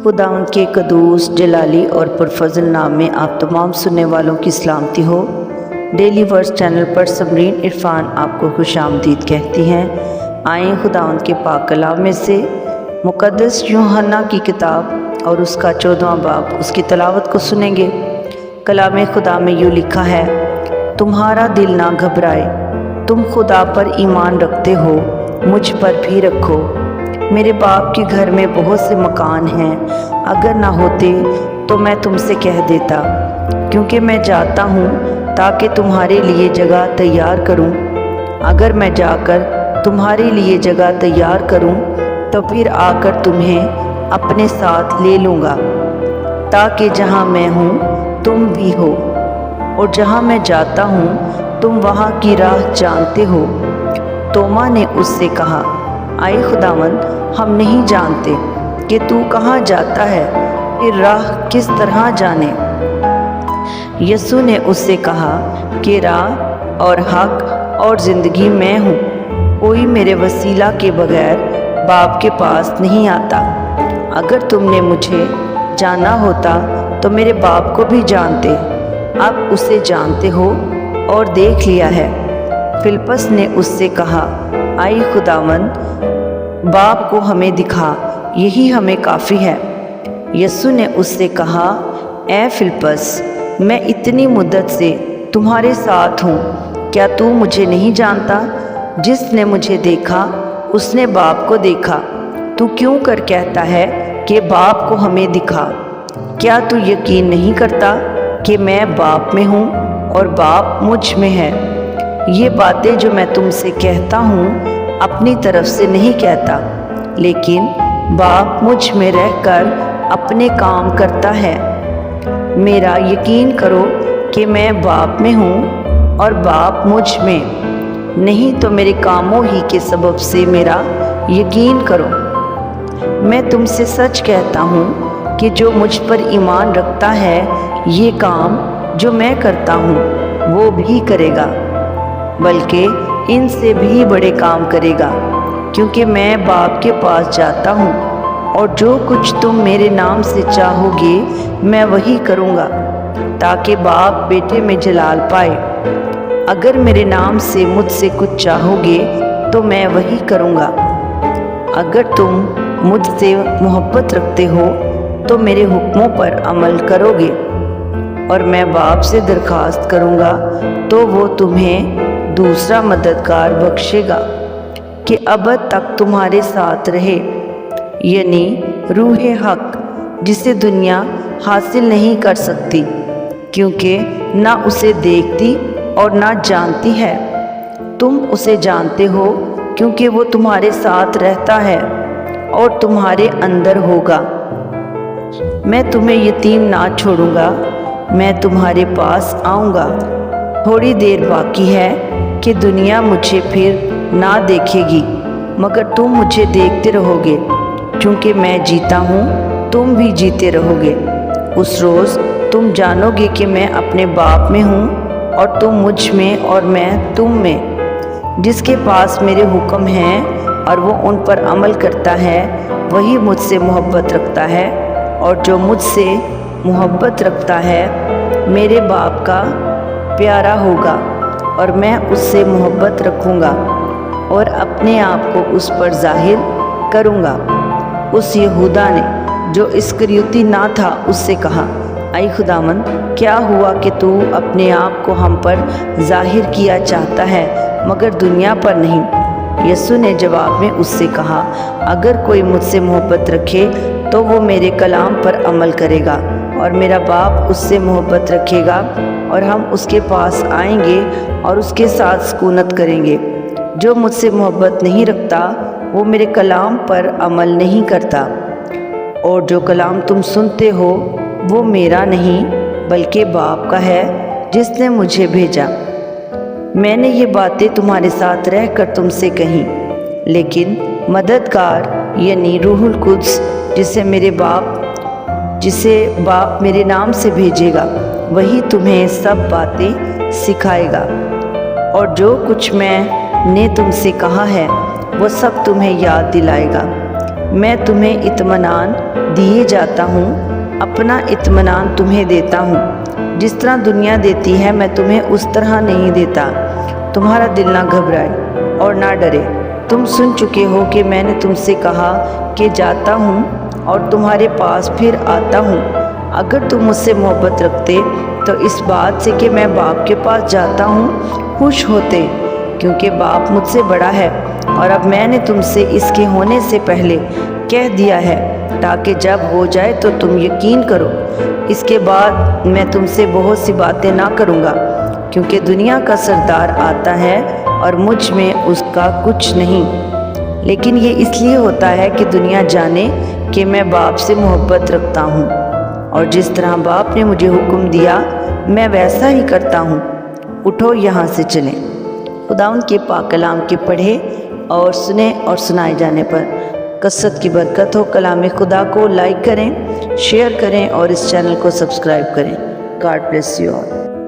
खुदावंद के कदूस जलाली और पुरफजल नाम में आप तमाम सुनने वालों की सलामती हो। डेली वर्स चैनल पर समरीन इरफान आपको खुशामदीद कहती हैं। आएँ खुदावंद के पाक कलाम में से मुक़द्दस यूहन्ना की किताब और उसका 14वां बाब उसकी तलावत को सुनेंगे। कलाम खुदा में यूँ लिखा है, तुम्हारा दिल ना घबराए, तुम खुदा पर ईमान रखते हो, मुझ पर भी रखो। मेरे बाप के घर में बहुत से मकान हैं, अगर ना होते तो मैं तुमसे कह देता, क्योंकि मैं जाता हूँ ताकि तुम्हारे लिए जगह तैयार करूँ। अगर मैं जाकर तुम्हारे लिए जगह तैयार करूँ तो फिर आकर तुम्हें अपने साथ ले लूँगा, ताकि जहाँ मैं हूँ तुम भी हो, और जहाँ मैं जाता हूँ तुम वहाँ की राह जानते हो। तोमा ने उससे कहा, आए खुदावंद, हम नहीं जानते कि तू कहाँ जाता है, फिर राह किस तरह जाने। यीशु ने उससे कहा कि राह और हक और ज़िंदगी मैं हूँ, कोई मेरे वसीला के बगैर बाप के पास नहीं आता। अगर तुमने मुझे जाना होता तो मेरे बाप को भी जानते, अब उसे जानते हो और देख लिया है। फिलिप्पस ने उससे कहा, आई खुदावंद, बाप को हमें दिखा, यही हमें काफ़ी है। यीशु ने उससे कहा, ए फिलिप्पस, मैं इतनी मुद्दत से तुम्हारे साथ हूँ, क्या तू मुझे नहीं जानता? जिसने मुझे देखा उसने बाप को देखा। तू क्यों कर कहता है कि बाप को हमें दिखा? क्या तू यकीन नहीं करता कि मैं बाप में हूँ और बाप मुझ में है? ये बातें जो मैं तुमसे कहता हूँ अपनी तरफ से नहीं कहता, लेकिन बाप मुझ में रहकर अपने काम करता है। मेरा यकीन करो कि मैं बाप में हूँ और बाप मुझ में, नहीं तो मेरे कामों ही के सबब से मेरा यकीन करो। मैं तुमसे सच कहता हूँ कि जो मुझ पर ईमान रखता है, ये काम जो मैं करता हूँ वो भी करेगा, बल्कि इनसे भी बड़े काम करेगा, क्योंकि मैं बाप के पास जाता हूँ। और जो कुछ तुम मेरे नाम से चाहोगे मैं वही करूँगा, ताकि बाप बेटे में जलाल पाए। अगर मेरे नाम से मुझसे कुछ चाहोगे तो मैं वही करूँगा। अगर तुम मुझसे मोहब्बत रखते हो तो मेरे हुक्मों पर अमल करोगे, और मैं बाप से दरख्वास्त करूँगा तो वो तुम्हें दूसरा मददगार बख्शेगा कि अबद तक तुम्हारे साथ रहे, यानी रूहे हक, जिसे दुनिया हासिल नहीं कर सकती, क्योंकि ना उसे देखती और ना जानती है। तुम उसे जानते हो क्योंकि वो तुम्हारे साथ रहता है और तुम्हारे अंदर होगा। मैं तुम्हें यतीम ना छोड़ूंगा, मैं तुम्हारे पास आऊँगा। थोड़ी देर बाकी है कि दुनिया मुझे फिर ना देखेगी, मगर तुम मुझे देखते रहोगे, क्योंकि मैं जीता हूँ तुम भी जीते रहोगे। उस रोज़ तुम जानोगे कि मैं अपने बाप में हूँ और तुम मुझ में और मैं तुम में। जिसके पास मेरे हुक्म हैं और वो उन पर अमल करता है, वही मुझसे मोहब्बत रखता है, और जो मुझसे मोहब्बत रखता है मेरे बाप का प्यारा होगा, और मैं उससे मोहब्बत रखूँगा और अपने आप को उस पर जाहिर करूँगा। उस यहूदा ने जो इस्करियोती ना था उससे कहा, आई खुदावंद, क्या हुआ कि तू अपने आप को हम पर जाहिर किया चाहता है मगर दुनिया पर नहीं? यीशु ने जवाब में उससे कहा, अगर कोई मुझसे मोहब्बत रखे तो वो मेरे कलाम पर अमल करेगा, और मेरा बाप उससे मोहब्बत रखेगा, और हम उसके पास आएंगे और उसके साथ सुकूनत करेंगे। जो मुझसे मोहब्बत नहीं रखता वो मेरे कलाम पर अमल नहीं करता, और जो कलाम तुम सुनते हो वो मेरा नहीं बल्कि बाप का है जिसने मुझे भेजा। मैंने ये बातें तुम्हारे साथ रहकर तुमसे कहीं, लेकिन मददगार यानी रूहुल कुद्स, जिसे बाप मेरे नाम से भेजेगा, वही तुम्हें सब बातें सिखाएगा, और जो कुछ मैंने तुमसे कहा है वो सब तुम्हें याद दिलाएगा। میں تمہیں اطمینان دیے جاتا ہوں، اپنا اطمینان تمہیں دیتا ہوں، جس طرح دنیا دیتی ہے میں تمہیں اس طرح نہیں دیتا۔ تمہارا دل نہ گھبرائے اور نہ ڈرے۔ تم سن چکے ہو کہ میں نے تم سے کہا کہ جاتا ہوں اور تمہارے پاس پھر آتا ہوں۔ اگر تم مجھ سے محبت رکھتے تو اس بات سے کہ میں باپ کے پاس جاتا ہوں خوش ہوتے، کیونکہ باپ مجھ سے بڑا ہے، اور اب میں نے تم سے اس کے ہونے سے پہلے کہہ دیا ہے تاکہ جب ہو جائے تو تم یقین کرو۔ اس کے بعد میں تم سے بہت سی باتیں نہ کروں گا، کیونکہ دنیا کا سردار آتا ہے اور مجھ میں اس کا کچھ نہیں، لیکن یہ اس لیے ہوتا ہے کہ دنیا جانے کہ میں باپ سے محبت رکھتا ہوں، اور جس طرح باپ نے مجھے حکم دیا میں ویسا ہی کرتا ہوں۔ اٹھو یہاں سے چلیں۔ خداوند کے پاک کلام کے پڑھے اور سنے اور سنائے جانے پر کثرت کی برکت ہو۔ کلام خدا کو لائک کریں، شیئر کریں اور اس چینل کو سبسکرائب کریں۔ God bless you all.